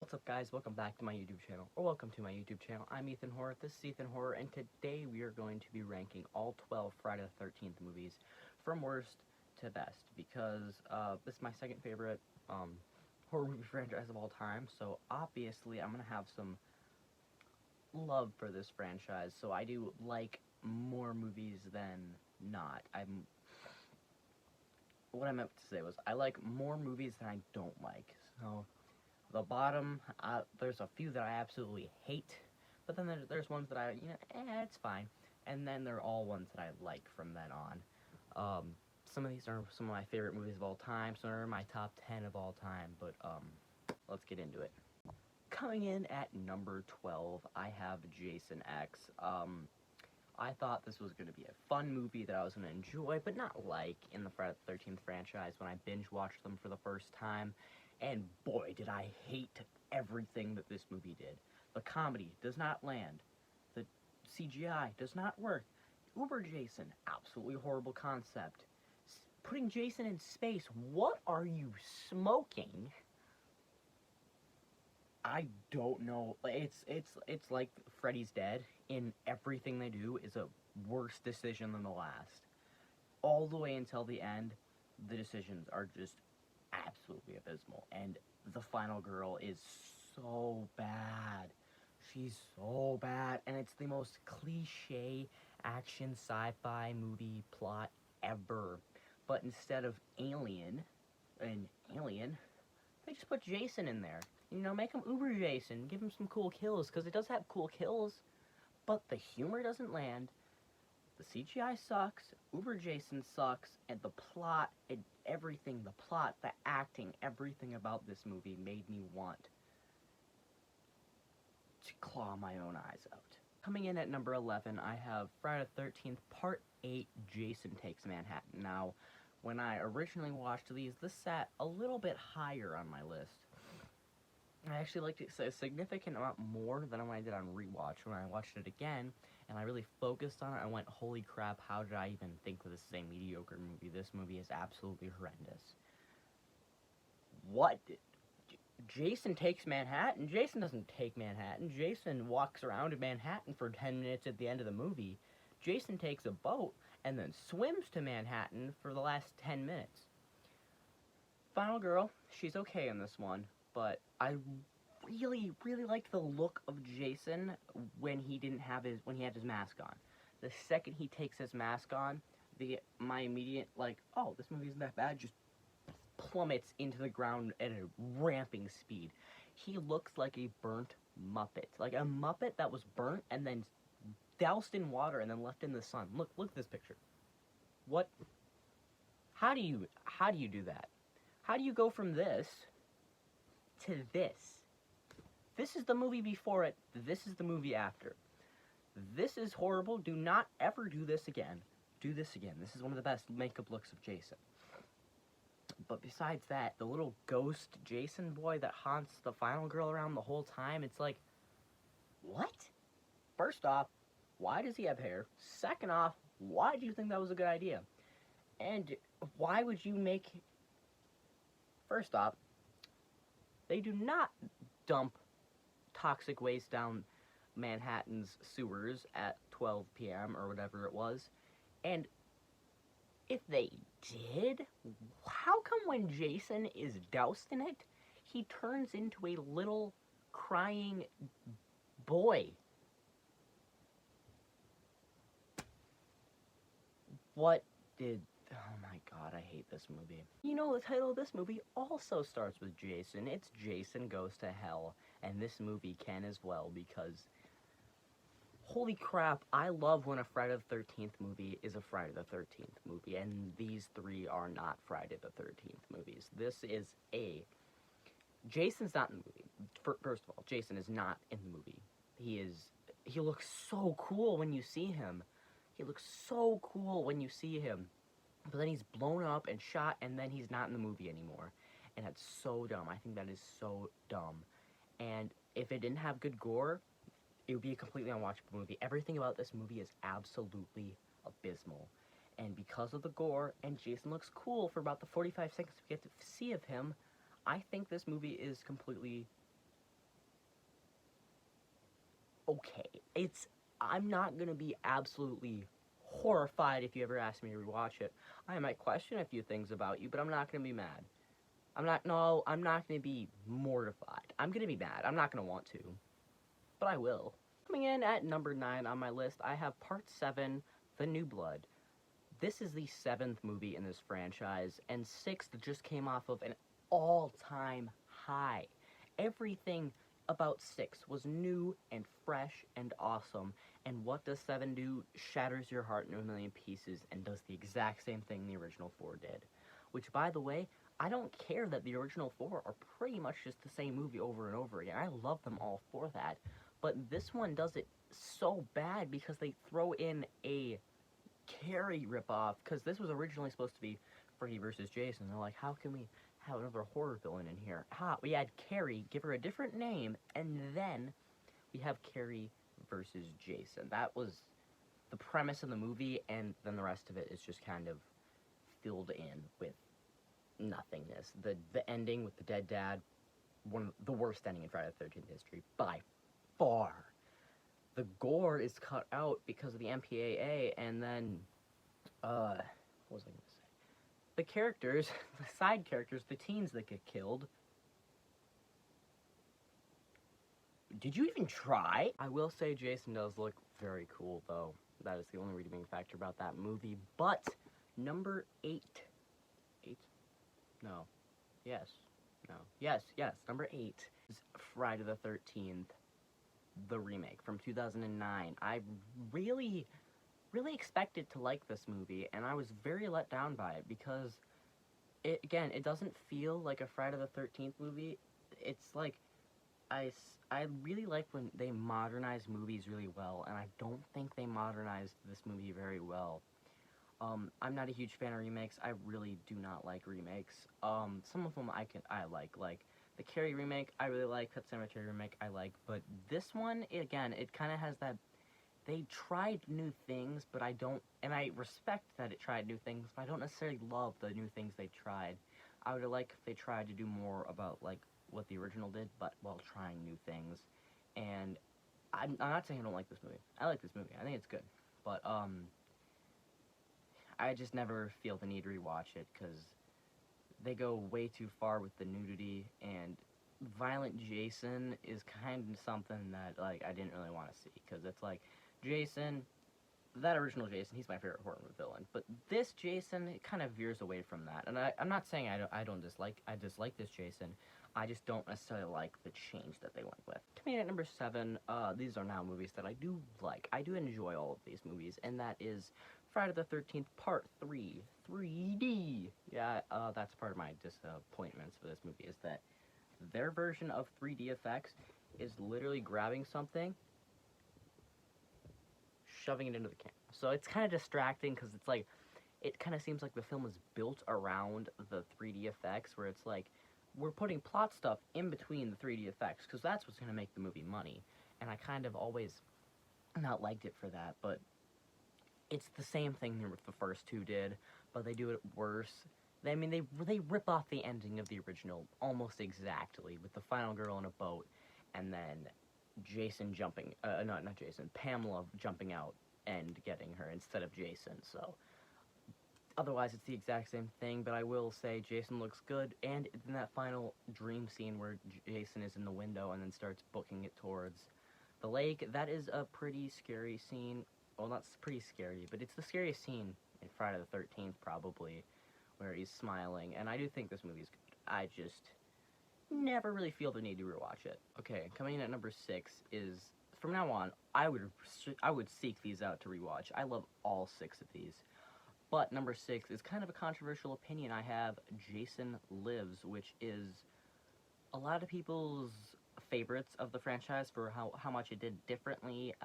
What's up, guys? Welcome back to my YouTube channel, or welcome to my YouTube channel. I'm Ethan Horror, this is Ethan Horror, and today we are going to be ranking all 12 Friday the 13th movies from worst to best, because this is my second favorite horror movie franchise of all time, so obviously I'm going to have some love for this franchise, so I do like more movies than not. What I meant to say was, I like more movies than I don't like, so the bottom, there's a few that I absolutely hate, but then there's ones that it's fine. And then there are all ones that I like from then on. Some of these are some of my favorite movies of all time, some are my top 10 of all time, but let's get into it. Coming in at number 12, I have Jason X. I thought this was going to be a fun movie that I was going to enjoy, but not like in the Friday the 13th franchise when I binge-watched them for the first time. And boy, did I hate everything that this movie did. The comedy does not land. The CGI does not work. Uber Jason, absolutely horrible concept. Putting Jason in space, what are you smoking? I don't know. It's like Freddy's Dead. In everything they do is a worse decision than the last. All the way until the end, the decisions are just absolutely abysmal, and the final girl is so bad. She's so bad, and it's the most cliche action sci-fi movie plot ever. But instead of an alien, they just put Jason in there. Make him Uber Jason, give him some cool kills, because it does have cool kills, but the humor doesn't land. The CGI sucks, Uber Jason sucks, and the plot, and everything, the plot, the acting, everything about this movie made me want to claw my own eyes out. Coming in at number 11, I have Friday the 13th Part 8, Jason Takes Manhattan. Now, when I originally watched these, this sat a little bit higher on my list. I actually liked it a significant amount more than when I did on rewatch. When I watched it again, and I really focused on it, I went, holy crap, how did I even think that this is a mediocre movie? This movie is absolutely horrendous. What? Jason takes Manhattan? Jason doesn't take Manhattan. Jason walks around in Manhattan for 10 minutes at the end of the movie. Jason takes a boat and then swims to Manhattan for the last 10 minutes. Final girl, she's okay in this one, but I really liked the look of Jason when he had his mask on. The second he takes his mask on, my immediate oh, this movie isn't that bad, just plummets into the ground at a ramping speed. He looks like a burnt Muppet, like a Muppet that was burnt and then doused in water and then left in the sun. Look at this picture. What? How do you do that? How do you go from this to this? This is the movie before it. This is the movie after. This is horrible. Do not ever do this again. Do this again. This is one of the best makeup looks of Jason. But besides that, the little ghost Jason boy that haunts the final girl around the whole time, it's like, what? First off, why does he have hair? Second off, why do you think that was a good idea? And why would you make... First off, they do not dump toxic waste down Manhattan's sewers at 12 p.m. or whatever it was. And if they did, how come when Jason is doused in it, he turns into a little crying boy? What did... Oh my god, I hate this movie. The title of this movie also starts with Jason. It's Jason Goes to Hell, and this movie can as well, because holy crap, I love when a Friday the 13th movie is a Friday the 13th movie, and these three are not Friday the 13th movies. This is Jason's not in the movie. First of all, Jason is not in the movie. He looks so cool when you see him. He looks so cool when you see him. But then he's blown up and shot, and then he's not in the movie anymore. And that's so dumb. I think that is so dumb. And if it didn't have good gore, it would be a completely unwatchable movie. Everything about this movie is absolutely abysmal. And because of the gore, and Jason looks cool for about the 45 seconds we get to see of him, I think this movie is completely okay. I'm not gonna be absolutely horrified if you ever ask me to rewatch it. I might question a few things about you, but I'm not gonna be mad. I'm not gonna be mortified. I'm gonna be mad. I'm not gonna want to, but I will. Coming in at number 9 on my list, I have Part 7, The New Blood. This is the 7th movie in this franchise, and 6th just came off of an all-time high. Everything about 6 was new and fresh and awesome, and what does 7 do? Shatters your heart into a million pieces and does the exact same thing the original 4 did. Which, by the way, I don't care that the original 4 are pretty much just the same movie over and over again. I love them all for that. But this one does it so bad because they throw in a Carrie ripoff, because this was originally supposed to be Freddy versus Jason. They're like, how can we have another horror villain in here? We add Carrie, give her a different name, and then we have Carrie versus Jason. That was the premise of the movie, and then the rest of it is just kind of filled in with nothingness. The ending with the dead dad, one of the worst ending in Friday the 13th history, by far. The gore is cut out because of the MPAA, and then, what was I going to say? The characters, the side characters, the teens that get killed. Did you even try? I will say Jason does look very cool, though. That is the only redeeming factor about that movie. But, number 8. 8? No. Yes. No. Yes, number 8 is Friday the 13th. The remake from 2009. I really expected to like this movie, and I was very let down by it because it doesn't feel like a Friday the 13th movie. It's like I really like when they modernize movies really well, and I don't think they modernized this movie very well. I'm not a huge fan of remakes. I really do not like remakes. Some of them I like the Carrie remake, I really like. Pet Sematary remake, I like. But this one, again, it kind of has that. They tried new things, but I don't, and I respect that it tried new things, but I don't necessarily love the new things they tried. I would have liked if they tried to do more about like what the original did, but while trying new things. And I'm not saying I don't like this movie. I like this movie. I think it's good, but I just never feel the need to rewatch it because they go way too far with the nudity, and Violent Jason is kind of something that like I didn't really want to see, because it's like Jason, that original Jason, he's my favorite horror movie villain, but this Jason, it kind of veers away from that. And I'm not saying I dislike this Jason. I just don't necessarily like the change that they went with. To me, at number 7, these are now movies that I do like. I do enjoy all of these movies, and that is Friday the 13th Part 3, 3D. Yeah, that's part of my disappointments for this movie, is that their version of 3D effects is literally grabbing something, shoving it into the camera. So it's kind of distracting, because it's like, it kind of seems like the film is built around the 3D effects, where it's like, we're putting plot stuff in between the 3D effects, because that's what's going to make the movie money. And I kind of always not liked it for that, but it's the same thing that the first two did, but they do it worse. They rip off the ending of the original almost exactly, with the final girl in a boat, and then Jason jumping, not Jason, Pamela jumping out and getting her instead of Jason, so otherwise it's the exact same thing. But I will say Jason looks good, and in that final dream scene where Jason is in the window and then starts booking it towards the lake, that is a pretty scary scene. Well, not pretty scary, but it's the scariest scene in Friday the 13th, probably, where he's smiling, and I do think this movie's good. I just never really feel the need to rewatch it. Okay, coming in at number 6 is, from now on, I would seek these out to rewatch. I love all 6 of these. But number 6 is kind of a controversial opinion I have, Jason Lives, which is a lot of people's favorites of the franchise for how much it did differently.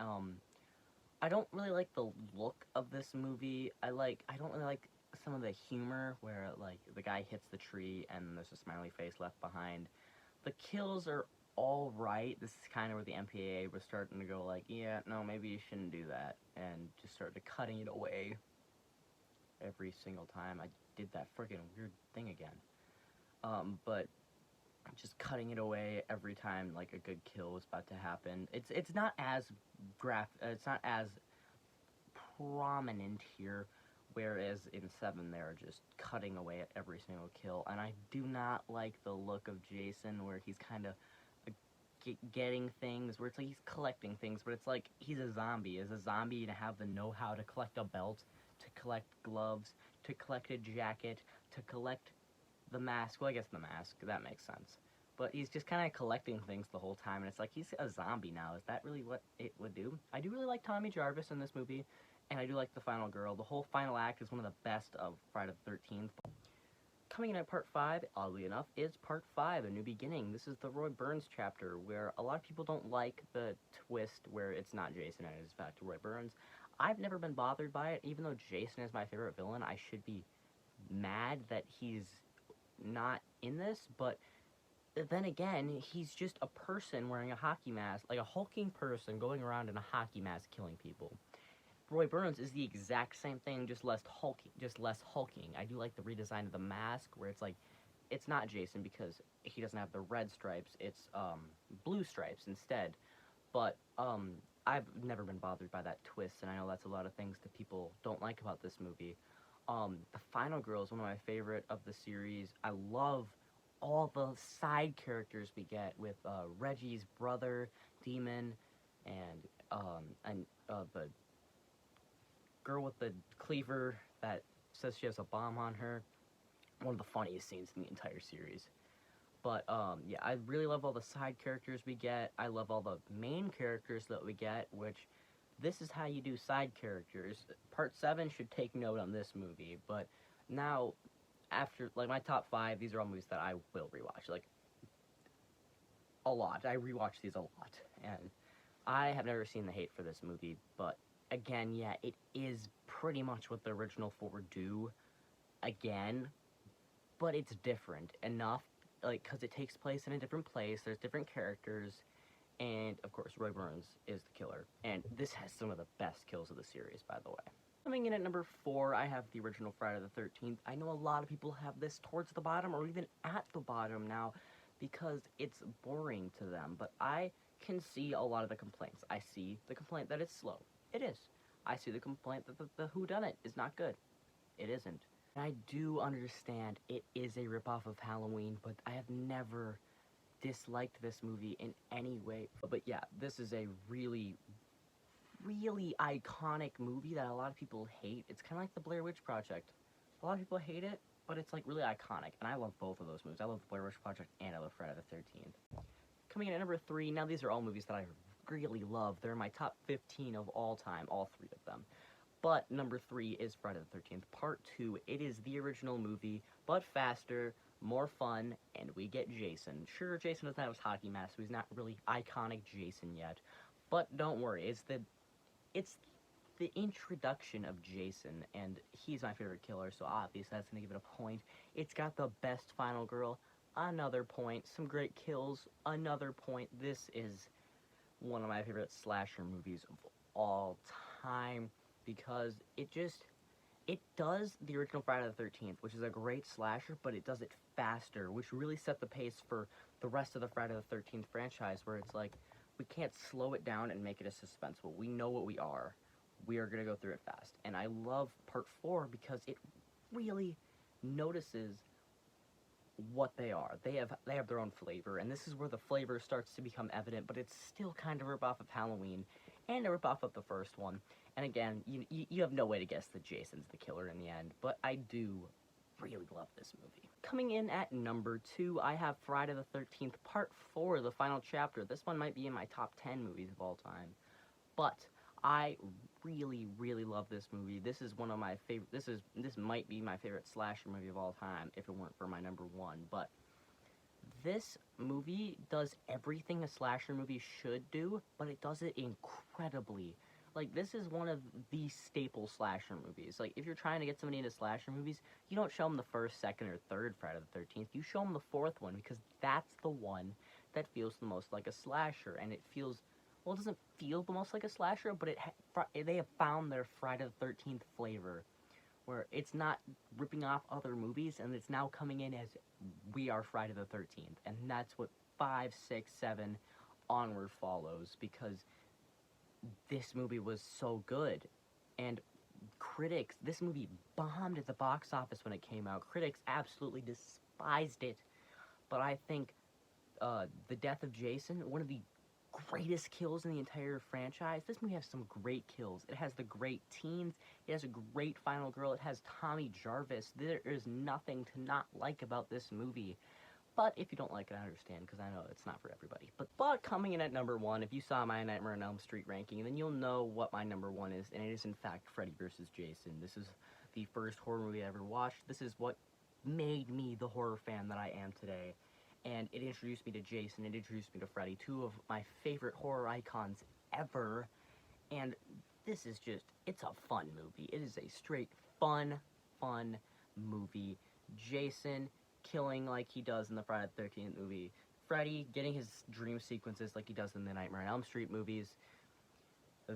I don't really like the look of this movie. I don't really like some of the humor where, like, the guy hits the tree and there's a smiley face left behind. The kills are alright. This is kind of where the MPAA was starting to go like, yeah, no, maybe you shouldn't do that, and just started cutting it away every single time I did that friggin' weird thing again. But just cutting it away every time like a good kill is about to happen. It's not as it's not as prominent here, whereas in 7 they're just cutting away at every single kill, and I do not like the look of Jason where he's kind of getting things, where it's like he's collecting things, but it's like he's a zombie. Is a zombie to have the know-how to collect a belt, to collect gloves, to collect a jacket, to collect the mask? Well, I guess the mask, that makes sense. But he's just kind of collecting things the whole time, and it's like he's a zombie now. Is that really what it would do? I do really like Tommy Jarvis in this movie, and I do like the final girl. The whole final act is one of the best of Friday the 13th. Coming in at part 5, oddly enough, is part 5, A New Beginning. This is the Roy Burns chapter, where a lot of people don't like the twist where it's not Jason and it is in fact Roy Burns. I've never been bothered by it, even though Jason is my favorite villain. I should be mad that he's not in this, but then again, he's just a person wearing a hockey mask, like a hulking person going around in a hockey mask killing people. Roy Burns is the exact same thing, just less hulking. I do like the redesign of the mask, where it's like, it's not Jason because he doesn't have the red stripes, it's blue stripes instead. But I've never been bothered by that twist, and I know that's a lot of things that people don't like about this movie. The final girl is one of my favorite of the series. I love all the side characters we get with Reggie's brother, Demon, and the girl with the cleaver that says she has a bomb on her. One of the funniest scenes in the entire series. But yeah, I really love all the side characters we get. I love all the main characters that we get, which this is how you do side characters. Part 7 should take note on this movie, but now, after, like, my top 5, these are all movies that I will rewatch, like, a lot. I rewatch these a lot, and I have never seen The Hate for this movie, but again, yeah, it is pretty much what the original 4 do, again, but it's different enough, like, because it takes place in a different place, there's different characters, and, of course, Roy Burns is the killer, and this has some of the best kills of the series, by the way. Coming in at number 4, I have the original Friday the 13th. I know a lot of people have this towards the bottom, or even at the bottom now, because it's boring to them, but I can see a lot of the complaints. I see the complaint that it's slow. It is. I see the complaint that the whodunit is not good. It isn't. And I do understand it is a ripoff of Halloween, but I have never disliked this movie in any way. But yeah, this is a really, really iconic movie that a lot of people hate. It's kind of like the Blair Witch Project. A lot of people hate it, but it's like really iconic, and I love both of those movies. I love the Blair Witch Project and I love Friday the 13th. Coming in at number 3, now these are all movies that I really love. They're in my top 15 of all time, all 3 of them. But number 3 is Friday the 13th Part 2. It is the original movie, but faster, more fun, and we get Jason. Sure, Jason doesn't have his hockey mask, so he's not really iconic Jason yet. But don't worry, it's the introduction of Jason, and he's my favorite killer, so obviously that's going to give it a point. It's got the best final girl, another point. Some great kills, another point. This is one of my favorite slasher movies of all time, because it does the original Friday the 13th, which is a great slasher, but it does it faster, which really set the pace for the rest of the Friday the 13th franchise, where it's like, we can't slow it down and make it as suspenseful. We know what we are. We are going to go through it fast. And I love Part 4 because it really notices what they are. They have their own flavor, and this is where the flavor starts to become evident, but it's still kind of a ripoff of Halloween and a ripoff of the first one. And again, you have no way to guess that Jason's the killer in the end, but I do really love this movie. Coming in at number 2, I have Friday the 13th Part 4, the final chapter. This one might be in my top 10 movies of all time, but I really, really love this movie. This is one of my favorite, this might be my favorite slasher movie of all time, if it weren't for my number 1, but this movie does everything a slasher movie should do, but it does it incredibly. Like, this is one of the staple slasher movies. Like, if you're trying to get somebody into slasher movies, you don't show them the first, second, or third Friday the 13th. You show them the fourth one, because that's the one that feels the most like a slasher, and it feels, well, it doesn't feel the most like a slasher, but they have found their Friday the 13th flavor where it's not ripping off other movies, and it's now coming in as we are Friday the 13th, and that's what 5, 6, 7 onward follows, because this movie was so good. And critics, this movie bombed at the box office when it came out. Critics absolutely despised it. But I think the death of Jason, one of the greatest kills in the entire franchise. This movie has some great kills. It has the great teens. It has a great final girl. It has Tommy Jarvis. There is nothing to not like about this movie. But if you don't like it, I understand, because I know it's not for everybody. But coming in at number 1, if you saw my Nightmare on Elm Street ranking, then you'll know what my number 1 is, and it is in fact Freddy vs. Jason. This is the first horror movie I ever watched. This is what made me the horror fan that I am today. And it introduced me to Jason, it introduced me to Freddy, 2 of my favorite horror icons ever. And this is just, it's a fun movie. It is a straight fun movie. Jason killing like he does in the Friday the 13th movie. Freddy getting his dream sequences like he does in the Nightmare on Elm Street movies.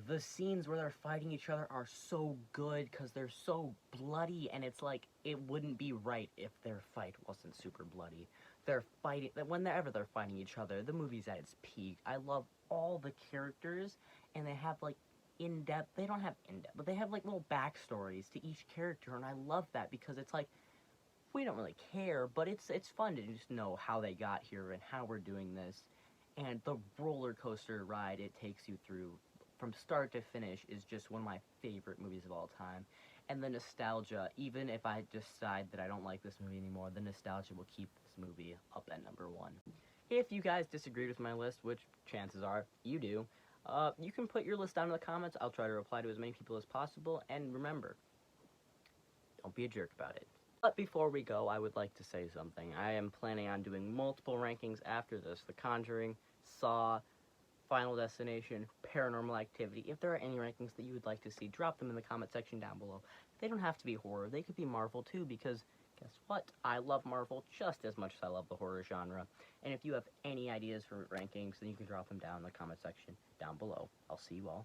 The scenes where they're fighting each other are so good because they're so bloody, and it's like, it wouldn't be right if their fight wasn't super bloody. They're fighting, whenever they're fighting each other, the movie's at its peak. I love all the characters, and they have like in-depth, they don't have in-depth, but they have like little backstories to each character, and I love that because it's like, we don't really care, but it's fun to just know how they got here and how we're doing this. And the roller coaster ride it takes you through from start to finish is just one of my favorite movies of all time. And the nostalgia, even if I decide that I don't like this movie anymore, the nostalgia will keep this movie up at number 1. If you guys disagreed with my list, which chances are you do, you can put your list down in the comments. I'll try to reply to as many people as possible. And remember, don't be a jerk about it. But before we go, I would like to say something. I am planning on doing multiple rankings after this. The Conjuring, Saw, Final Destination, Paranormal Activity. If there are any rankings that you would like to see, drop them in the comment section down below. They don't have to be horror. They could be Marvel too, because guess what? I love Marvel just as much as I love the horror genre. And if you have any ideas for rankings, then you can drop them down in the comment section down below. I'll see you all